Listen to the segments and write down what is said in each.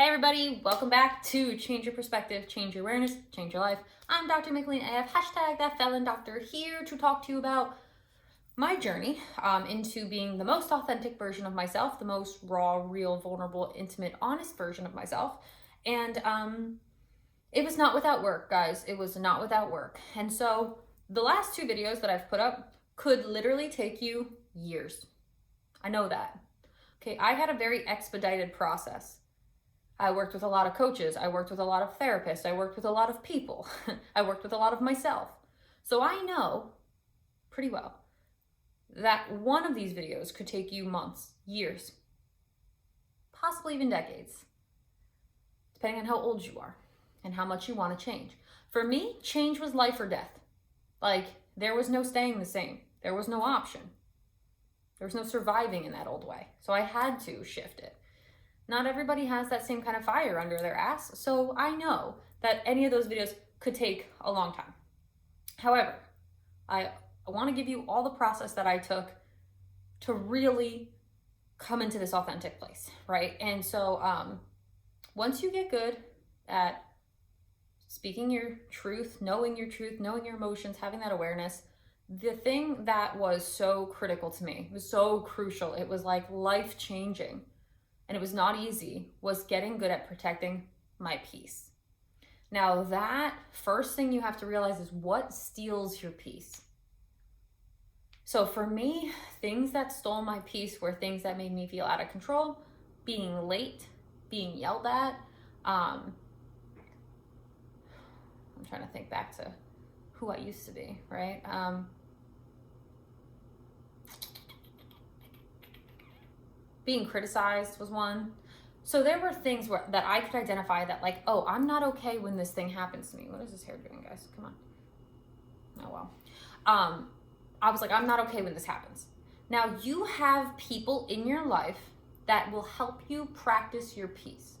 Hey everybody, welcome back to Change Your Perspective, Change Your Awareness, Change Your Life. I'm Dr. Michelina AF, hashtag that felon doctor, here to talk to you about my journey into being the most authentic version of myself, the most raw, real, vulnerable, intimate, honest version of myself. And it was not without work, guys. It was not without work. And so the last two videos that I've put up could literally take you years. I know that. Okay, I had a very expedited process. I worked with a lot of coaches. I worked with a lot of therapists. I worked with a lot of people. I worked with a lot of myself. So I know pretty well that one of these videos could take you months, years, possibly even decades, depending on how old you are and how much you want to change. For me, change was life or death. Like, there was no staying the same. There was no option. There was no surviving in that old way. So I had to shift it. Not everybody has that same kind of fire under their ass, so I know that any of those videos could take a long time. However, I want to give you all the process that I took to really come into this authentic place, right? And so once you get good at speaking your truth, knowing your emotions, having that awareness, the thing that was so critical to me, was so crucial, it was like life-changing, and it was not easy, was getting good at protecting my peace. Now, that first thing you have to realize is what steals your peace. So for me, things that stole my peace were things that made me feel out of control, being late, being yelled at. I'm trying to think back to who I used to be, right? Being criticized was one. So there were things that I could identify that, like, oh, I'm not okay when this thing happens to me. What is this hair doing, guys? Come on. Oh, well. I was like, I'm not okay when this happens. Now, you have people in your life that will help you practice your peace.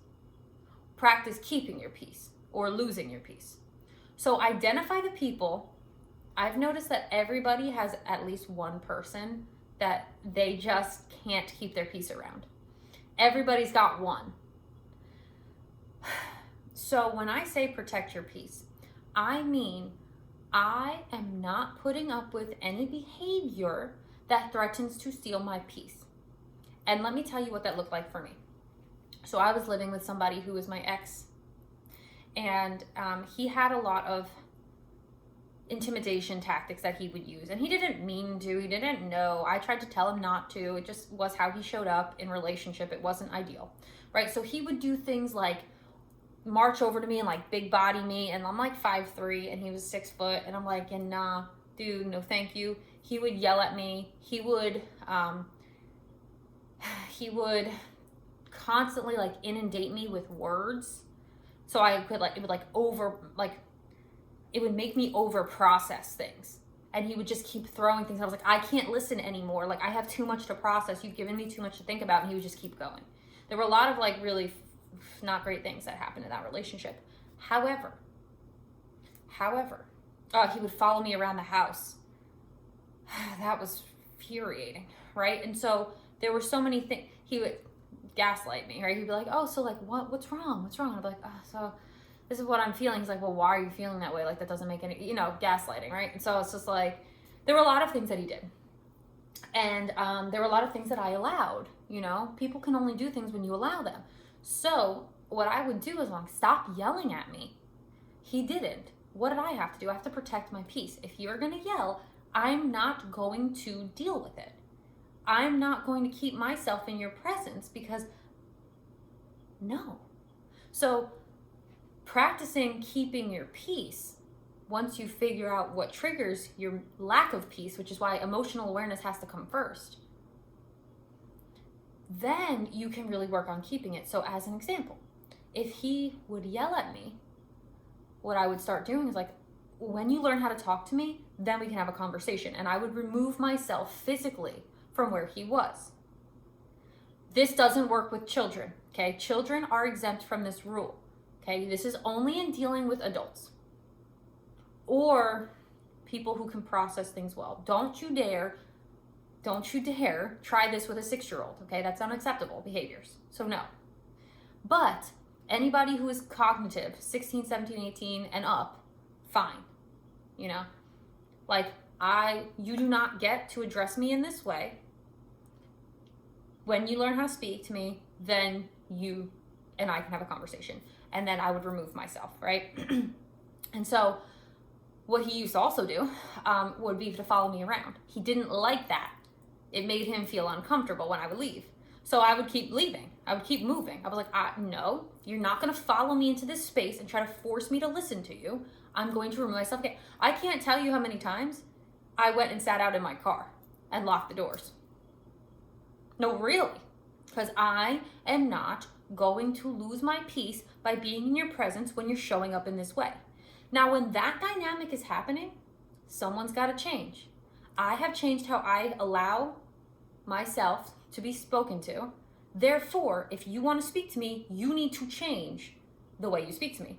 Practice keeping your peace or losing your peace. So identify the people. I've noticed that everybody has at least one person that they just can't keep their peace around. Everybody's got one. So when I say protect your peace, I mean I am not putting up with any behavior that threatens to steal my peace. And let me tell you what that looked like for me. So I was living with somebody who was my ex, and he had a lot of intimidation tactics that he would use, and he didn't mean to, he didn't know. I tried to tell him not to. It just was how he showed up in relationship. It wasn't ideal, right? So he would do things like march over to me and like big body me, and I'm like 5'3" and he was 6 foot, and I'm like, yeah, nah, dude, no thank you. He would yell at me. He would constantly like inundate me with words, so I could like, it would make me over process things. And he would just keep throwing things. I was like, I can't listen anymore. Like, I have too much to process. You've given me too much to think about. And he would just keep going. There were a lot of like really not great things that happened in that relationship. However, he would follow me around the house. That was infuriating, right? And so there were so many things. He would gaslight me, right? He'd be like, oh, so like, what's wrong? I'd be like, oh, so this is what I'm feeling. He's like, well, why are you feeling that way? Like, that doesn't make any, gaslighting, right? And so it's just like, there were a lot of things that he did. And there were a lot of things that I allowed, People can only do things when you allow them. So what I would do is like, stop yelling at me. He didn't. What did I have to do? I have to protect my peace. If you're going to yell, I'm not going to deal with it. I'm not going to keep myself in your presence because no. So practicing keeping your peace, once you figure out what triggers your lack of peace, which is why emotional awareness has to come first, then you can really work on keeping it. So as an example, if he would yell at me, what I would start doing is like, when you learn how to talk to me, then we can have a conversation. And I would remove myself physically from where he was. This doesn't work with children, okay? Children are exempt from this rule. Okay, this is only in dealing with adults or people who can process things well. Don't you dare try this with a 6-year-old, okay? That's unacceptable behaviors, so no. But Anybody who is cognitive, 16, 17, 18 and up, fine. You know, like you do not get to address me in this way. When you learn how to speak to me, then you and I can have a conversation. And then I would remove myself, right? And so what he used to also do would be to follow me around. He didn't like that. It made him feel uncomfortable when I would leave. So I would keep leaving. I would keep moving. I was like, no, you're not going to follow me into this space and try to force me to listen to you. I'm going to remove myself. Okay. I can't tell you how many times I went and sat out in my car and locked the doors. No, really. Because I am not going to lose my peace by being in your presence when you're showing up in this way. Now, when that dynamic is happening, someone's got to change. I have changed how I allow myself to be spoken to. Therefore, if you want to speak to me, you need to change the way you speak to me.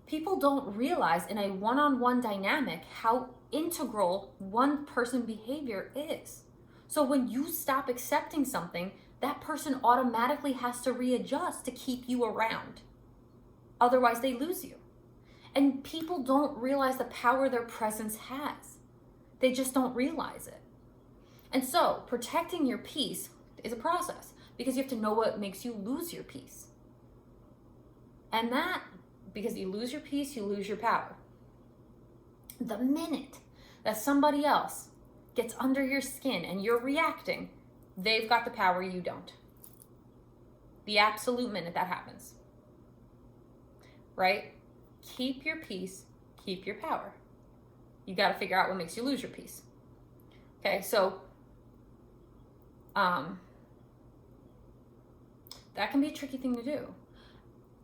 People don't realize in a one-on-one dynamic how integral one person behavior is. So when you stop accepting something, that person automatically has to readjust to keep you around. Otherwise, they lose you. And people don't realize the power their presence has. They just don't realize it. And so protecting your peace is a process because you have to know what makes you lose your peace. And that, because you lose your peace, you lose your power. The minute that somebody else gets under your skin and you're reacting, they've got the power, you don't. The absolute minute that happens. Right? Keep your peace, keep your power. You got to figure out what makes you lose your peace. Okay, so that can be a tricky thing to do.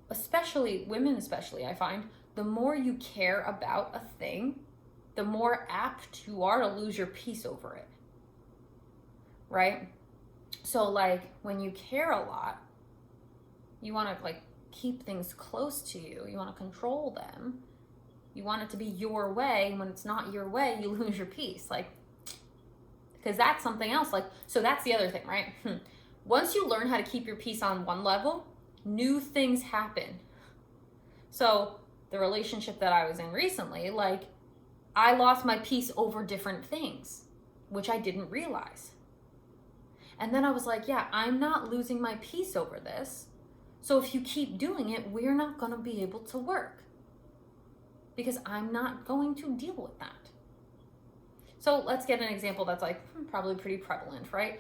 Especially, women especially, I find, the more you care about a thing, the more apt you are to lose your peace over it. Right? So like when you care a lot, you want to like keep things close to you. You want to control them. You want it to be your way. And when it's not your way, you lose your peace. Like, because that's something else. Like, so that's the other thing, right? Once you learn how to keep your peace on one level, new things happen. So the relationship that I was in recently, like I lost my peace over different things, which I didn't realize. And then I was like, yeah, I'm not losing my peace over this. So if you keep doing it, we're not going to be able to work because I'm not going to deal with that. So let's get an example that's like probably pretty prevalent, right?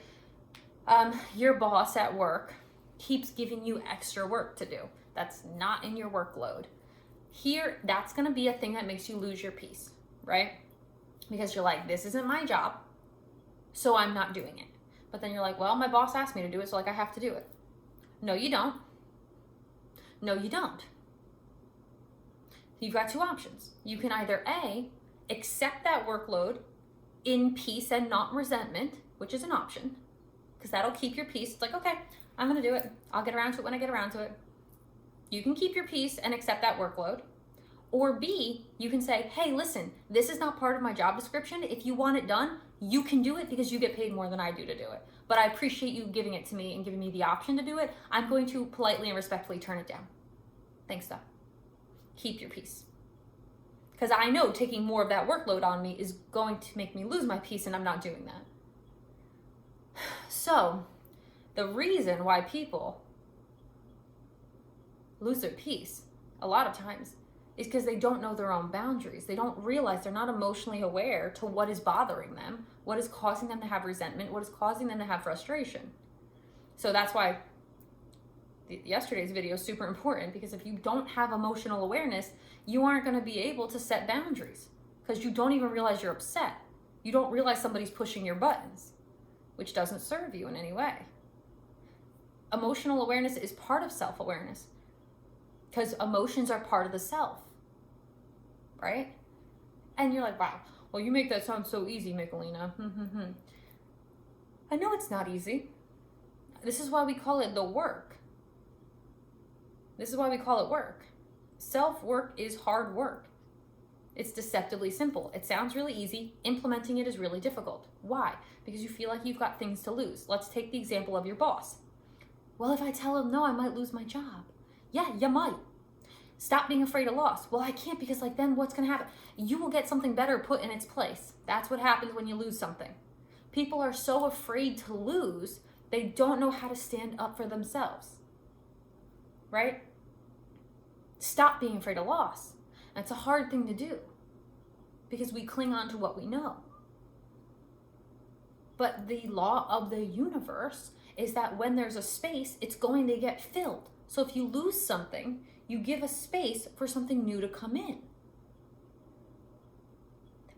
Your boss at work keeps giving you extra work to do. That's not in your workload. Here, that's going to be a thing that makes you lose your peace, right? Because you're like, this isn't my job, so I'm not doing it. But then you're like, well, my boss asked me to do it, so like I have to do it. No, you don't. No, you don't. You've got two options. You can either A, accept that workload in peace and not resentment, which is an option, because that'll keep your peace. It's like, okay, I'm going to do it. I'll get around to it when I get around to it. You can keep your peace and accept that workload. Or B, you can say, hey, listen, this is not part of my job description. If you want it done, you can do it because you get paid more than I do to do it. But I appreciate you giving it to me and giving me the option to do it. I'm going to politely and respectfully turn it down. Thanks, though. Keep your peace. Because I know taking more of that workload on me is going to make me lose my peace, and I'm not doing that. So, the reason why people lose their peace a lot of times is because they don't know their own boundaries. They don't realize, they're not emotionally aware to what is bothering them, what is causing them to have resentment, what is causing them to have frustration. So that's why yesterday's video is super important, because if you don't have emotional awareness, you aren't going to be able to set boundaries because you don't even realize you're upset. You don't realize somebody's pushing your buttons, which doesn't serve you in any way. Emotional awareness is part of self-awareness because emotions are part of the self, right? And you're like, wow, well, you make that sound so easy, Michelina. I know it's not easy. This is why we call it the work. This is why we call it work. Self-work is hard work. It's deceptively simple. It sounds really easy. Implementing it is really difficult. Why? Because you feel like you've got things to lose. Let's take the example of your boss. Well, if I tell him no, I might lose my job. Yeah, you might. Stop being afraid of loss. Well, I can't because like then what's going to happen? You will get something better put in its place. That's what happens when you lose something. People are so afraid to lose, they don't know how to stand up for themselves. Right? Stop being afraid of loss. That's a hard thing to do because we cling on to what we know. But the law of the universe is that when there's a space, it's going to get filled. So if you lose something, you give a space for something new to come in.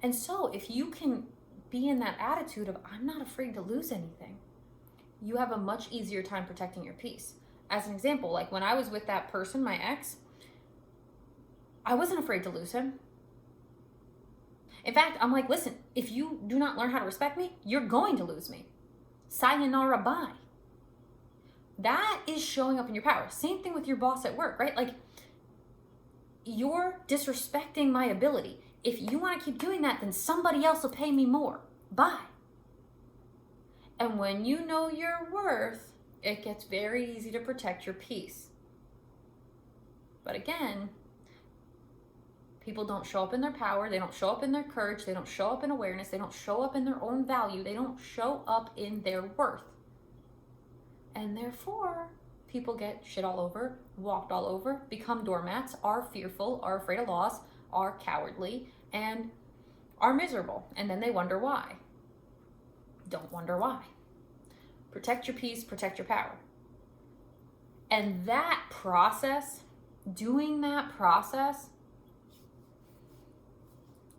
And so if you can be in that attitude of, I'm not afraid to lose anything, you have a much easier time protecting your peace. As an example, like when I was with that person, my ex, I wasn't afraid to lose him. In fact, I'm like, listen, if you do not learn how to respect me, you're going to lose me. Sayonara, bye. That is showing up in your power. Same thing with your boss at work, right? Like, you're disrespecting my ability. If you want to keep doing that, then somebody else will pay me more. Bye. And when you know your worth, it gets very easy to protect your peace. But again, people don't show up in their power. They don't show up in their courage. They don't show up in awareness. They don't show up in their own value. They don't show up in their worth. And therefore, people get shit all over, walked all over, become doormats, are fearful, are afraid of loss, are cowardly, and are miserable. And then they wonder why. Don't wonder why. Protect your peace, protect your power. And that process, doing that process,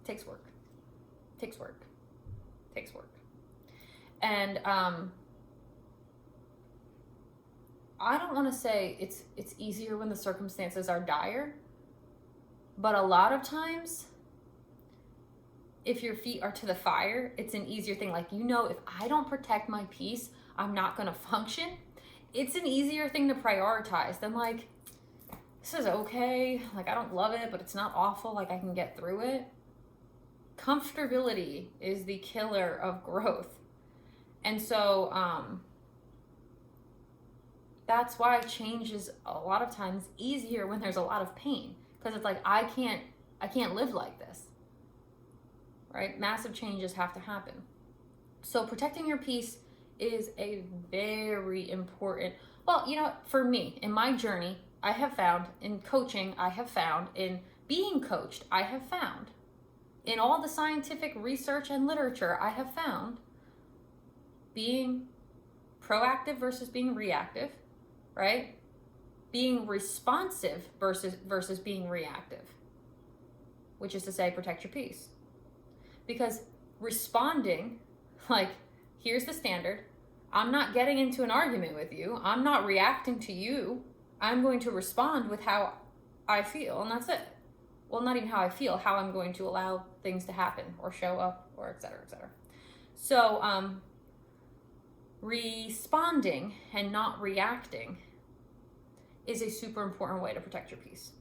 takes work. Takes work. Takes work. And I don't want to say it's easier when the circumstances are dire, but a lot of times, if your feet are to the fire, it's an easier thing. Like, if I don't protect my peace, I'm not going to function. It's an easier thing to prioritize than like, this is okay. Like, I don't love it, but it's not awful. Like, I can get through it. Comfortability is the killer of growth. And so, that's why change is a lot of times easier when there's a lot of pain. Because it's like, I can't live like this. Right? Massive changes have to happen. So protecting your peace is a very important, for me, in my journey, I have found, in coaching, I have found, in being coached, I have found, in all the scientific research and literature, I have found being proactive versus being reactive, right? Being responsive versus being reactive, which is to say, protect your peace. Because responding, like, here's the standard. I'm not getting into an argument with you. I'm not reacting to you. I'm going to respond with how I feel, and that's it. Well, not even how I feel, how I'm going to allow things to happen or show up or et cetera, et cetera. So, responding and not reacting is a super important way to protect your peace,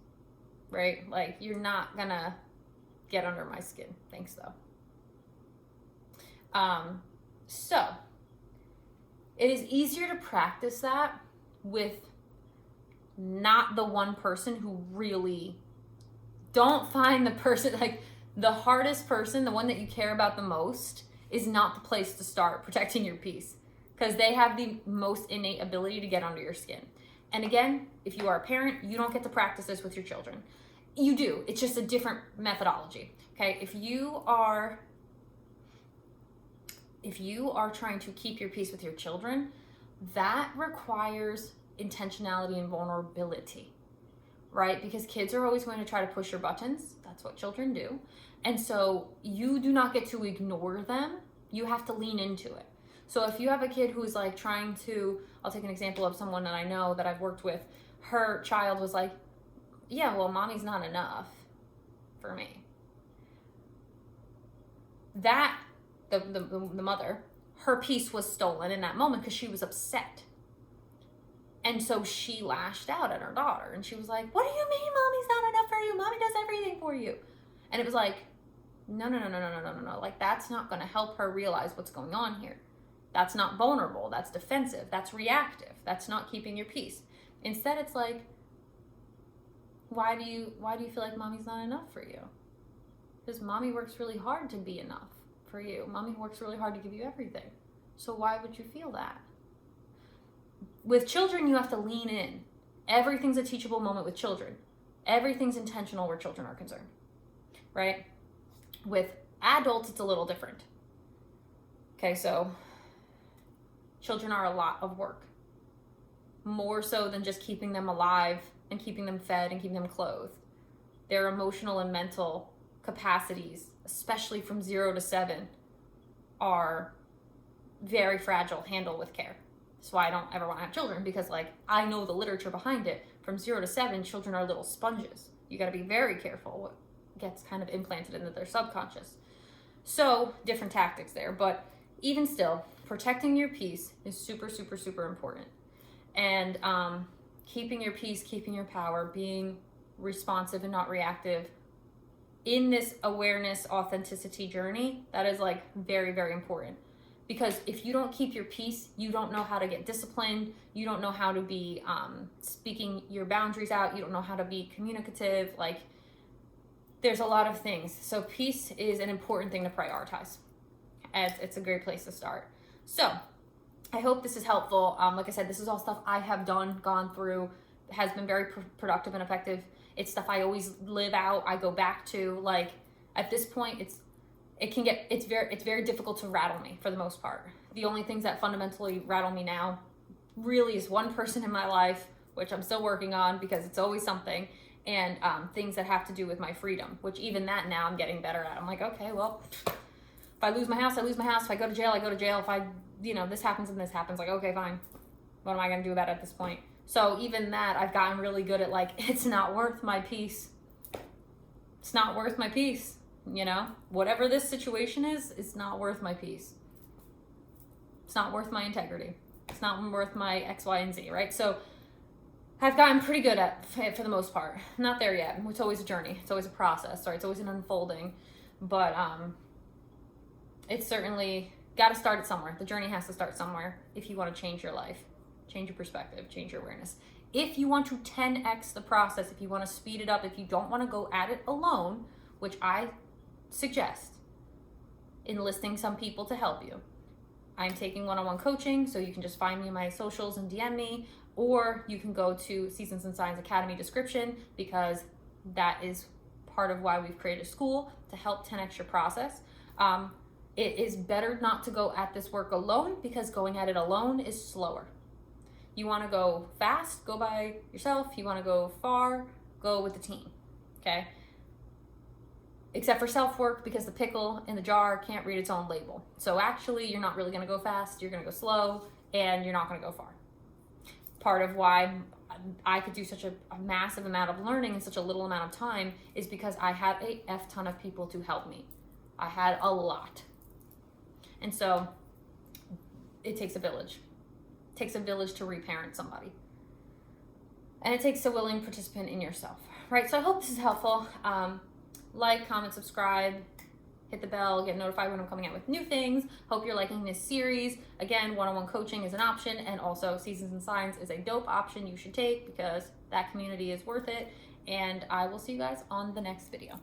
right? Like, you're not gonna get under my skin. Thanks, though. So, it is easier to practice that with not the one person who really, don't find the person, like the hardest person, the one that you care about the most, is not the place to start protecting your peace, because they have the most innate ability to get under your skin. And again, if you are a parent, you don't get to practice this with your children. You do, it's just a different methodology, okay? If you are trying to keep your peace with your children, that requires intentionality and vulnerability, right? Because kids are always going to try to push your buttons. That's what children do. And so you do not get to ignore them. You have to lean into it. So if you have a kid who's like trying to, I'll take an example of someone that I know that I've worked with. Her child was like, yeah, well, mommy's not enough for me. That, the mother, her peace was stolen in that moment because she was upset. And so she lashed out at her daughter and she was like, what do you mean mommy's not enough for you? Mommy does everything for you. And it was like, no. Like, that's not going to help her realize what's going on here. That's not vulnerable. That's defensive. That's reactive. That's not keeping your peace. Instead, it's like, why do you feel like mommy's not enough for you? Because mommy works really hard to be enough for you. Mommy works really hard to give you everything. So why would you feel that? With children, you have to lean in. Everything's a teachable moment with children. Everything's intentional where children are concerned, right? With adults, it's a little different. Okay, so children are a lot of work. More so than just keeping them alive and keeping them fed and keeping them clothed. Their emotional and mental capacities, especially from 0 to 7, are very fragile, handle with care. That's why I don't ever want to have children, because like I know the literature behind it. From 0 to 7, children are little sponges. You got to be very careful what gets kind of implanted into their subconscious. So different tactics there, but even still, protecting your peace is super, super, super important. And keeping your peace, keeping your power, being responsive and not reactive in this awareness, authenticity journey, that is like very, very important. Because if you don't keep your peace, you don't know how to get disciplined, you don't know how to be speaking your boundaries out, you don't know how to be communicative, like there's a lot of things. So peace is an important thing to prioritize. And it's a great place to start. So I hope this is helpful. Like I said, this is all stuff I have gone through, has been very productive and effective. It's stuff I always live out, I go back to. Like at this point, it's very difficult to rattle me for the most part. The only things that fundamentally rattle me now really is one person in my life, which I'm still working on because it's always something, and things that have to do with my freedom, which even that now I'm getting better at. I'm like, okay, well, if I lose my house, I lose my house. If I go to jail, I go to jail. If I, this happens and this happens, like, okay, fine. What am I gonna do about it at this point? So even that, I've gotten really good at like, it's not worth my peace. It's not worth my peace. Whatever this situation is, it's not worth my peace. It's not worth my integrity. It's not worth my X, Y, and Z, right? So I've gotten pretty good at it for the most part. Not there yet. It's always a journey. It's always a process, right? It's always an unfolding. But it's certainly got to start at somewhere. The journey has to start somewhere if you want to change your life, change your perspective, change your awareness. If you want to 10x the process, if you want to speed it up, if you don't want to go at it alone, which I suggest enlisting some people to help you. I'm taking one-on-one coaching, so you can just find me in my socials and DM me, or you can go to Seasons and Signs Academy description, because that is part of why we've created a school to help 10x your process. It is better not to go at this work alone, because going at it alone is slower. You want to go fast, go by yourself. You want to go far, go with the team, okay? Except for self-work, because the pickle in the jar can't read its own label. So actually, you're not really going to go fast, you're going to go slow, and you're not going to go far. Part of why I could do such a massive amount of learning in such a little amount of time is because I had a F ton of people to help me. I had a lot. And so it takes a village. It takes a village to reparent somebody. And it takes a willing participant in yourself, right? So I hope this is helpful. Like, comment, subscribe, hit the bell, get notified when I'm coming out with new things. Hope you're liking this series. Again, one-on-one coaching is an option, and also Seasons and Signs is a dope option you should take, because that community is worth it. And I will see you guys on the next video.